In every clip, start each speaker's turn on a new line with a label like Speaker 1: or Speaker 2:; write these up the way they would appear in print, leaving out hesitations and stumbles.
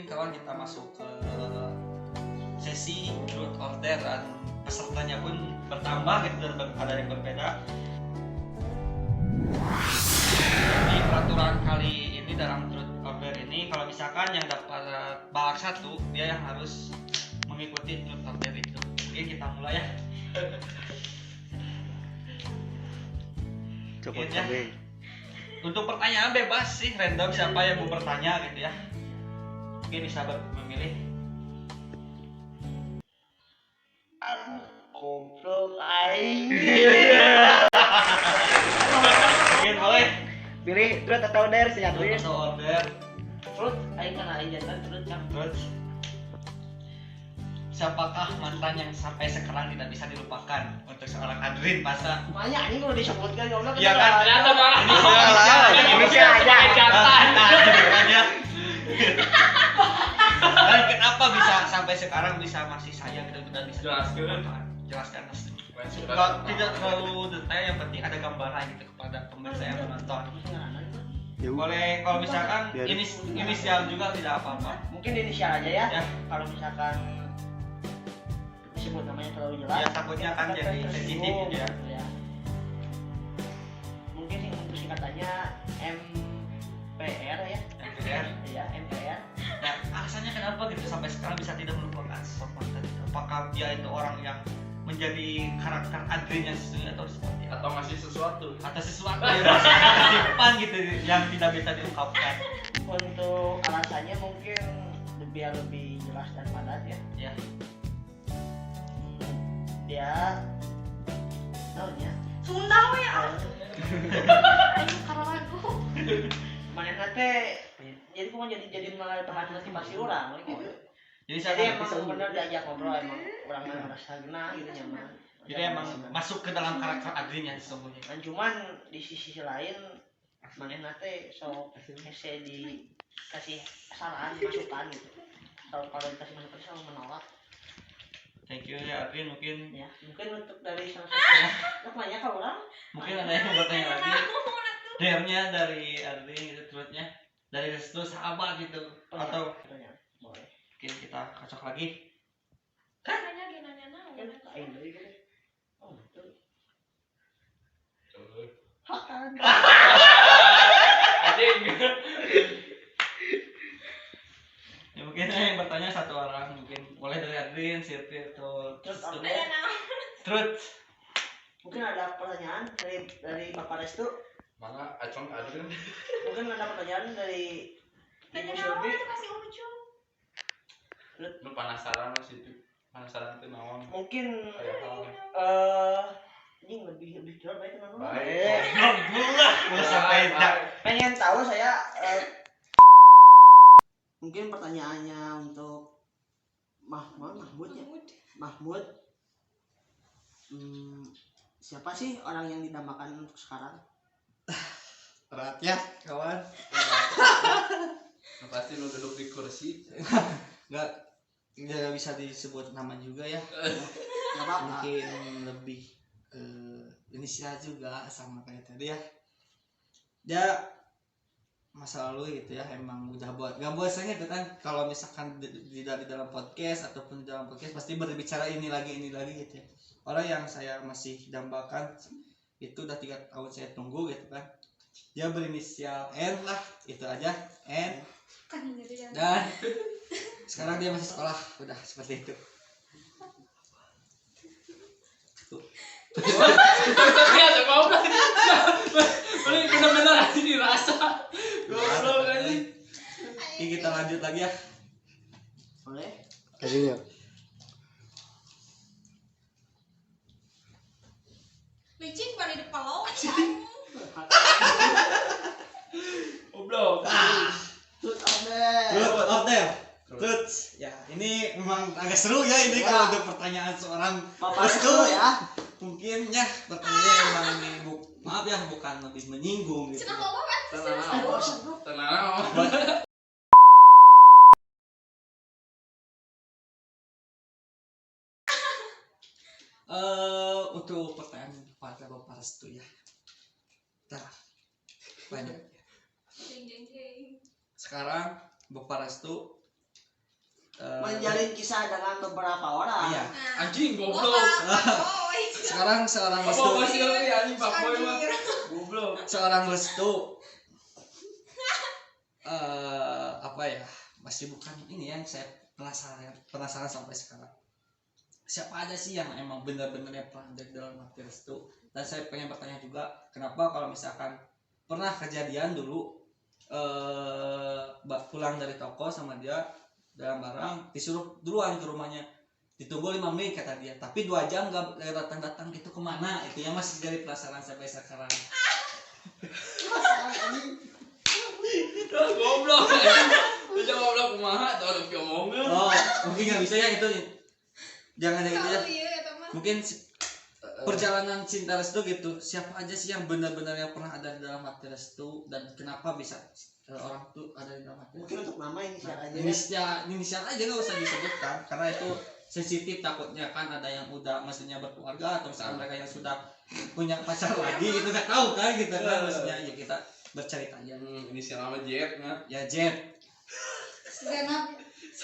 Speaker 1: Kawan, kita masuk ke sesi root order dan pesertanya pun bertambah gitu, ada yang berbeda. Di peraturan kali ini dalam root order ini, kalau misalkan yang dapat balak 1, dia yang harus mengikuti root order itu. Oke, kita mulai ya.
Speaker 2: Coba
Speaker 1: ya. Untuk pertanyaan bebas sih, random siapa yang mau bertanya gitu ya. Mungkin bisa memilih.
Speaker 2: Goblok aing.
Speaker 1: Mungkin boleh
Speaker 2: Pilih truth atau dare sih aku.
Speaker 1: root atau order.
Speaker 2: Truth aing kana aing jantan truth cang.
Speaker 1: Terus siapakah mantan yang sampai sekarang tidak bisa dilupakan untuk seorang Adrin Pasa?
Speaker 2: Banyak anjing kalau disebutkan goblok.
Speaker 1: Iya kan?
Speaker 3: Ternyata malah
Speaker 2: Indonesia aja.
Speaker 1: Nah, aja. Dan kenapa bisa sampai sekarang bisa masih sayang dan bisa jelaskan tidak terlalu detail, yang penting ada gambaran gitu kepada pemirsa yang menonton. Boleh kalau misalkan inisial juga tidak apa-apa.
Speaker 2: Mungkin inisial aja ya.
Speaker 1: Ya.
Speaker 2: Kalau misalkan disebut namanya terlalu jelas.
Speaker 1: Ya, takutnya kan jadi sensitif gitu ya.
Speaker 2: Mungkin untuk singkatannya MPR ya.
Speaker 1: MPR.
Speaker 2: Iya, MPR.
Speaker 1: Nah, alasannya kenapa gitu sampai sekarang bisa tidak melupakan sosok mantan itu? Apakah dia itu orang yang menjadi karakter Adrinya sesungguhnya atau seperti apa?
Speaker 3: atau masih sesuatu
Speaker 1: Atau sesuatu yang masih tersimpan gitu yang tidak bisa diungkapkan?
Speaker 2: Untuk alasannya mungkin biar lebih jelas dan padat ya.
Speaker 1: Ya.
Speaker 2: Dia namanya
Speaker 4: Sunda we ah. Ayo karena lagu.
Speaker 2: mana nate jadi kok jadi malah bahan motivasi orang gitu.
Speaker 1: Jadi
Speaker 2: Jadi
Speaker 1: saya
Speaker 2: emang benar diajak ngobrol emang orang mana merasa kena gitu nyaman.
Speaker 1: jadi emang masuk ke dalam karakter Adrinya sesungguhnya.
Speaker 2: Dan cuman di sisi lain mana nate sok hese dikasih saran masukan gitu. Kalau dikasih masukan selalu menolak.
Speaker 1: Thank you ya Adrin, mungkin
Speaker 2: Ya mungkin untuk dari salah satu nanya ke orang
Speaker 1: mungkin ada yang mau bertanya lagi. Dare-nya dari Adrin gitu, truth-nya dari restu sahabat gitu atau
Speaker 2: tanya boleh
Speaker 1: mungkin kita kocok lagi.
Speaker 4: Nanya nanya naon.
Speaker 2: kan lain dari gitu. Oh betul. Hakan.
Speaker 3: anjing.
Speaker 1: Ya mungkin yang bertanya satu orang, mungkin boleh dari Adrin, Sirpi atau
Speaker 2: Terus
Speaker 4: Nanya naon.
Speaker 1: Truth.
Speaker 2: mungkin ada pertanyaan dari Bapak Restu.
Speaker 3: Mana acong Adrin
Speaker 2: Mungkin ada pertanyaan dari
Speaker 4: Nanya
Speaker 2: Ibu
Speaker 4: naon
Speaker 2: Sylvie.
Speaker 4: itu kasih lucu.
Speaker 3: lu penasaran sih penasaran tuh naon
Speaker 2: Mungkin
Speaker 3: kayak
Speaker 2: ini lebih jauh baik kenapa?
Speaker 3: baik
Speaker 1: Goblok, udah sampai
Speaker 2: Pengen tahu saya mungkin pertanyaannya untuk Mahmud ya. Mahmud. Siapa sih orang yang didambakan untuk sekarang?
Speaker 1: berat ya kawan.
Speaker 3: pasti lu duduk di kursi
Speaker 1: Nggak bisa disebut nama juga ya.
Speaker 2: Enggak apa-apa.
Speaker 1: Mungkin lebih ke inisial juga sama kayak tadi ya. Ya masa lalu gitu ya, emang udah nggak bosan gitu kan kalau misalkan di dalam podcast ataupun di dalam podcast pasti berbicara ini lagi gitu ya. Orang yang saya masih dambakan itu udah 3 tahun saya tunggu gitu kan, dia berinisial N lah, itu aja N,
Speaker 4: Kan gitu ya.
Speaker 1: dan sekarang dia masih sekolah, udah seperti itu.
Speaker 3: ternyata goblok boleh bener-bener aja dirasa goblok aja.
Speaker 1: Oke, kita lanjut lagi ya.
Speaker 2: Boleh?
Speaker 5: Tadinya
Speaker 4: Licin pada di pelok.
Speaker 3: Goblok.
Speaker 2: Truth order.
Speaker 1: Truth order. Truth. Ya, ini memang agak seru ya ini kalau untuk pertanyaan seorang
Speaker 2: Bapak
Speaker 1: Restu
Speaker 2: Restu ya.
Speaker 1: Mungkin ya pertanyaannya emang ini maaf ya, bukan lebih menyinggung gitu.
Speaker 4: Cenah ngomong kan.
Speaker 3: tenang
Speaker 1: Untuk pertanyaan kepada Bapak Restu ya. Nah, banyak.
Speaker 4: Jeng jeng jeng.
Speaker 1: Sekarang Bapak Restu
Speaker 2: menjalin kisah dengan beberapa orang.
Speaker 1: iya.
Speaker 3: Anjing goblok.
Speaker 1: Sekarang seorang
Speaker 3: Apa
Speaker 1: restu,
Speaker 3: masih lu ya anjing Pak Boy mah. Goblok.
Speaker 1: seorang restu apa ya, masih bukan ini yang saya penasaran sampai sekarang. Siapa aja sih yang emang benar-benar yang pernah ada dalam hati restu? Dan saya pengen bertanya juga, kenapa kalau misalkan pernah kejadian dulu pulang dari toko sama dia dalam barang, disuruh duluan ke rumahnya, ditunggu 5 menit kata dia, tapi 2 jam gak datang-datang, itu kemana? Itu yang masih jadi penasaran sampai sekarang.
Speaker 3: Goblok. Lu jangan goblok kumaha tuh ada ngomongnya.
Speaker 1: Oh, mungkin nggak bisa ya itu. Jangan yang itu ya. Mungkin perjalanan cinta restu gitu. Siapa aja sih yang benar-benar yang pernah ada di dalam hati restu dan kenapa bisa orang tuh ada di dalam hati?
Speaker 2: Mungkin untuk nama inisial aja.
Speaker 1: Inisial aja nggak usah disebutkan karena itu sensitif, takutnya kan ada yang udah maksudnya berkeluarga atau misalnya mereka yang sudah punya pacar lagi gitu, nggak tahu kan gitu kan, maksudnya ya kita bercerita aja.
Speaker 3: Inisial nama Jet kan.
Speaker 1: Ya Jet.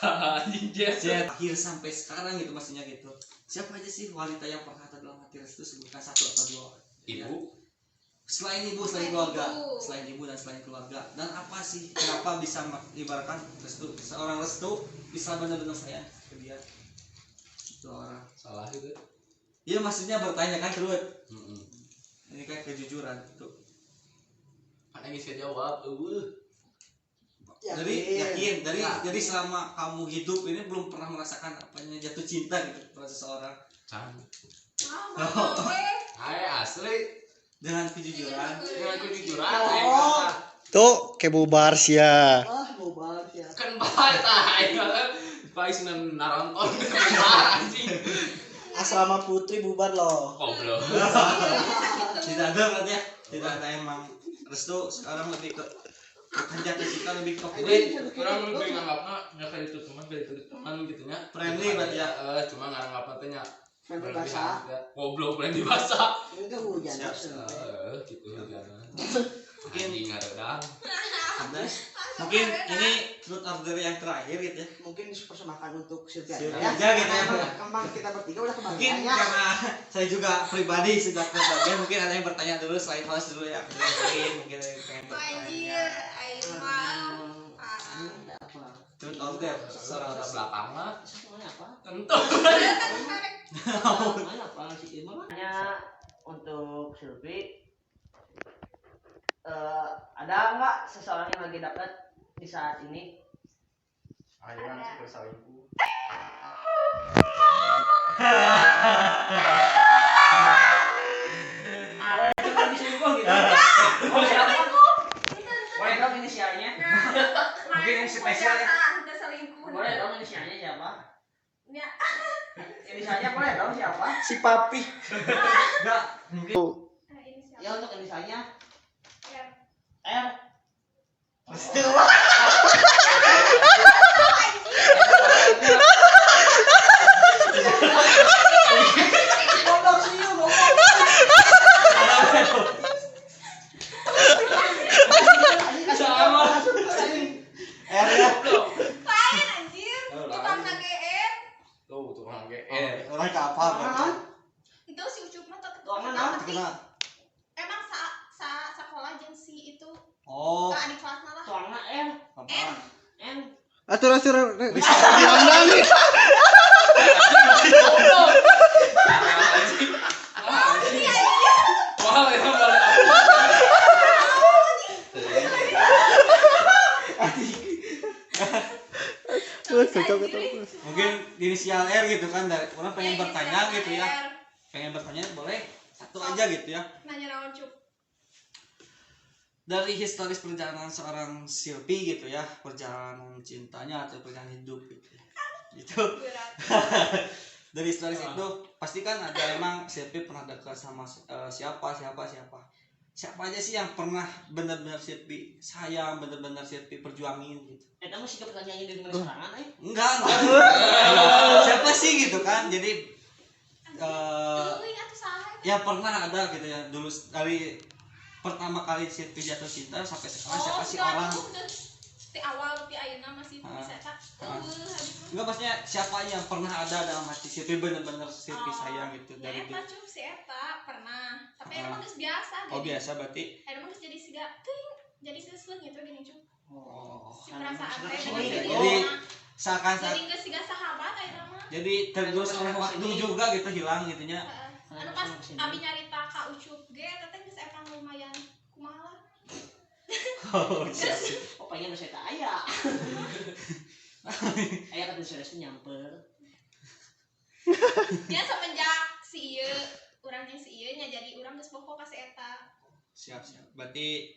Speaker 3: Anjing Jet.
Speaker 1: Akhir sampai sekarang gitu maksudnya gitu. Siapa aja sih wanita yang pernah ada dalam hati restu, sebutkan 1 atau 2.
Speaker 3: Ibu.
Speaker 1: Selain ibu, selain keluarga, selain ibu dan selain keluarga. Dan apa sih kenapa bisa ibaratkan restu, seorang restu bisa benar-benar sayang ke dia? Itu orang
Speaker 3: Salah itu.
Speaker 1: iya maksudnya bertanya kan terus. Ini kayak kejujuran tuh.
Speaker 3: Kan yang bisa jawab,
Speaker 1: Dari yakin dari selama kamu hidup ini belum pernah merasakan apanya jatuh cinta gitu pada seseorang.
Speaker 3: Can. Asli
Speaker 1: Dengan kejujuran.
Speaker 3: dengan kejujuran
Speaker 2: Oh.
Speaker 5: Tuh kayak bubar sih ya.
Speaker 2: Mau banget ya.
Speaker 3: kan baik kan baik senang naronton anjing.
Speaker 2: Asrama putri bubar loh.
Speaker 3: Goblok.
Speaker 1: Tidak ada berarti ya. Tidak ada emang restu sekarang lebih ke jatuh cinta lebih ke
Speaker 3: Orang lebih nganggapnya nggak kayak itu teman gitu nya.
Speaker 1: Friendly berarti ya.
Speaker 3: Cuma nganggapnya teh nya
Speaker 2: Friendly basah.
Speaker 3: goblok friendly basah.
Speaker 2: Ini kan hujan.
Speaker 3: Gitu jangan.
Speaker 1: Mungkin
Speaker 3: ngareda.
Speaker 1: ada. Mungkin ini truth order yang terakhir gitu ya.
Speaker 2: Mungkin dipersembahkan untuk Sylvia
Speaker 1: Sylvia
Speaker 2: ya.
Speaker 1: aja gitu ya.
Speaker 2: Kembang kita bertiga udah
Speaker 1: Mungkin
Speaker 2: kebagiannya.
Speaker 1: karena saya juga pribadi sudah kebagian, mungkin ada yang bertanya dulu selain host dulu ya. Mungkin ada yang pengen bertanya. Truth order seorang
Speaker 3: Ada
Speaker 1: restu.
Speaker 3: belakang mah
Speaker 2: Semuanya apa?
Speaker 3: tentu.
Speaker 2: Semuanya apa sih Ima? Hanya untuk Sylvie ada nggak seseorang yang lagi dapat di saat ini?
Speaker 3: Ayo yang super selingkuh.
Speaker 2: Ada yang lagi selingkuh gitu? Oh siapa? Boleh dong inisialnya?
Speaker 1: Mungkin yang spesial ya.
Speaker 2: Boleh dong inisialnya siapa?
Speaker 4: Ya.
Speaker 2: Inisialnya boleh dong siapa?
Speaker 5: Si papi.
Speaker 1: Enggak, mungkin
Speaker 2: Ya untuk inisialnya
Speaker 4: Ya.
Speaker 2: R. Goblok sih lu, goblok.
Speaker 3: Sama.
Speaker 1: R ya.
Speaker 3: Goblok.
Speaker 4: Lain anjir. Tukang nagein.
Speaker 3: Tuh tukang GR.
Speaker 1: Orang ke apa berarti?
Speaker 4: Itu si Ucup mah tetep
Speaker 2: Tukang
Speaker 4: kenal,
Speaker 2: naon?
Speaker 4: tapi
Speaker 1: Kenal.
Speaker 4: emang sekolah jeung si itu
Speaker 1: Oh,
Speaker 4: adik kelasna lah.
Speaker 2: Soalnya R.
Speaker 1: apaan?
Speaker 2: N.
Speaker 5: Atur bilang nih.
Speaker 3: Goblok. Anjing. Wah, itu balik apa?
Speaker 1: Mungkin inisial R gitu kan, dari orang pengen bertanya gitu ya.
Speaker 4: R.
Speaker 1: Pengen bertanya boleh satu aja gitu ya.
Speaker 4: Nanya naon Cup?
Speaker 1: Dari historis perjalanan seorang Sylvie gitu ya, perjalanan cintanya atau perjalanan hidup gitu ya. Itu
Speaker 4: Berat.
Speaker 1: dari historis itu pasti kan ada emang Sylvie pernah dekat sama siapa aja sih yang pernah benar-benar Sylvie sayang, benar-benar Sylvie perjuangin gitu.
Speaker 2: Eta mah sikap pertanyaannya dengan serangan
Speaker 1: Enggak. Siapa sih gitu kan, jadi
Speaker 4: Tuluy atuh saha?
Speaker 1: ya pernah ada gitu ya dulu dari pertama kali Sylvie jatuh cinta sampai sekarang siapa sih orang
Speaker 4: Di awal di ayeuna masih
Speaker 1: Ah.
Speaker 4: bisa tak.
Speaker 1: Ah.
Speaker 4: Habis
Speaker 1: Enggak, maksudnya siapa yang pernah ada dalam hati Silvi bener-bener Silvi sayang gitu
Speaker 4: Ya
Speaker 1: dari
Speaker 4: eta
Speaker 1: dulu.
Speaker 4: cum si eta pernah. Tapi
Speaker 1: Ah.
Speaker 4: emang geus biasa.
Speaker 1: Oh
Speaker 4: jadi-
Speaker 1: biasa berarti.
Speaker 4: Emang geus jadi siga teuing jadi geus leung gitu gini cum.
Speaker 1: Oh.
Speaker 4: Si perasaan teh
Speaker 2: Jadi-
Speaker 4: jadi
Speaker 1: jadi- Seakan
Speaker 4: jadi geus siga sahabat ayeuna mah.
Speaker 1: jadi tergerus oleh waktu juga gitu, hilang gitunya.
Speaker 4: Heeh. Anu pas abi nyarita ka Ucup ge eta teh geus emang lumayan kumaha lah.
Speaker 1: Oh, siap.
Speaker 2: Oh pengen saya tak aya. Aya kan serius nyamper.
Speaker 4: Dia semenjak si ieu urang jeung si ieu nya jadi urang geus boho ka si eta.
Speaker 1: Siap. Berarti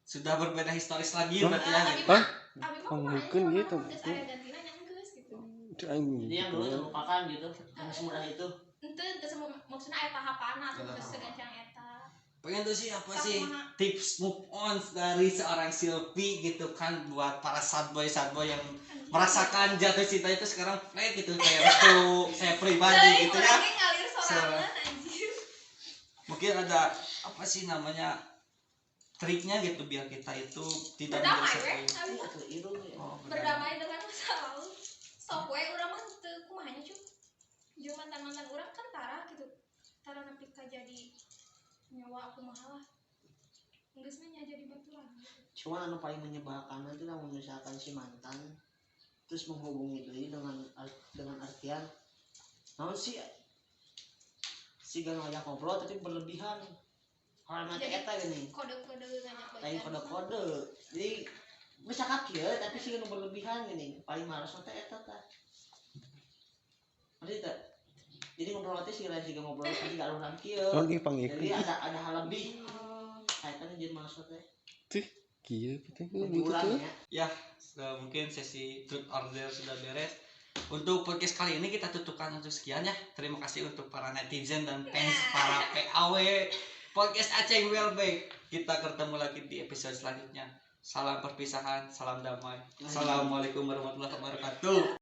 Speaker 1: sudah berbeda historis lagi
Speaker 5: Hah?
Speaker 1: berarti ya.
Speaker 4: Abi
Speaker 1: Gitu.
Speaker 4: mah abi mah
Speaker 5: Oh,
Speaker 4: kumaha
Speaker 5: mungkin
Speaker 4: nya,
Speaker 5: gitu.
Speaker 4: geus aya gantina nya geus gitu.
Speaker 2: Jadi yang dulu terlupakan gitu. Karena semudah itu.
Speaker 4: Henteu semua maksudna aya tahapanna atuh geus segancang eta.
Speaker 1: Pengen tuh sih apa
Speaker 4: Tapi
Speaker 1: sih
Speaker 4: mah-
Speaker 1: tips move on dari seorang Silvi gitu kan buat para sad boy yang merasakan jatuh cinta itu sekarang kayak gitu kayak untuk saya pribadi gitu ya.
Speaker 4: Urang ngalir sorangan anjir.
Speaker 1: Mungkin ada apa sih namanya triknya gitu biar kita itu tidak
Speaker 4: Berdamai
Speaker 1: menjadi
Speaker 4: we.
Speaker 1: seperti-
Speaker 4: Abi mah
Speaker 2: Atau irung ya.
Speaker 1: Oh,
Speaker 4: berdamai dengan masa lalu. Sok we urang mah teu kumaha nya cuy. Jeung mantan-mantan urang kan tara gitu. Tara nepi ka jadi nyawa kumaha lah. Geus nya jadi baturan gitu.
Speaker 2: Cuman anu paling menyebalkan itu namun misalkan si mantan terus menghubungi diri dengan artian namun si gak ngajak ngobrol tapi berlebihan hal nanti
Speaker 4: Jadi-
Speaker 2: eta gini
Speaker 4: Kode-kode ngajak
Speaker 2: lain
Speaker 4: balikan.
Speaker 2: kode-kode jadi bisa kaki ya tapi si gak berlebihan gini paling males nanti eta tah ngerti tak jadi ngobrol nanti si lain si gak ngobrol tapi gak orang kieu
Speaker 5: Oh, ini panggil.
Speaker 2: jadi ada hal lebih kaitannya jadi males nanti
Speaker 5: Kieu kita
Speaker 2: lebih urang ya
Speaker 1: mungkin sesi truth order sudah beres. Untuk podcast kali ini kita tutupkan untuk sekian ya. Terima kasih untuk para netizen dan fans para PAW podcast Aceh Wellback. Kita ketemu lagi di episode selanjutnya. Salam perpisahan, salam damai. Assalamualaikum warahmatullahi wabarakatuh.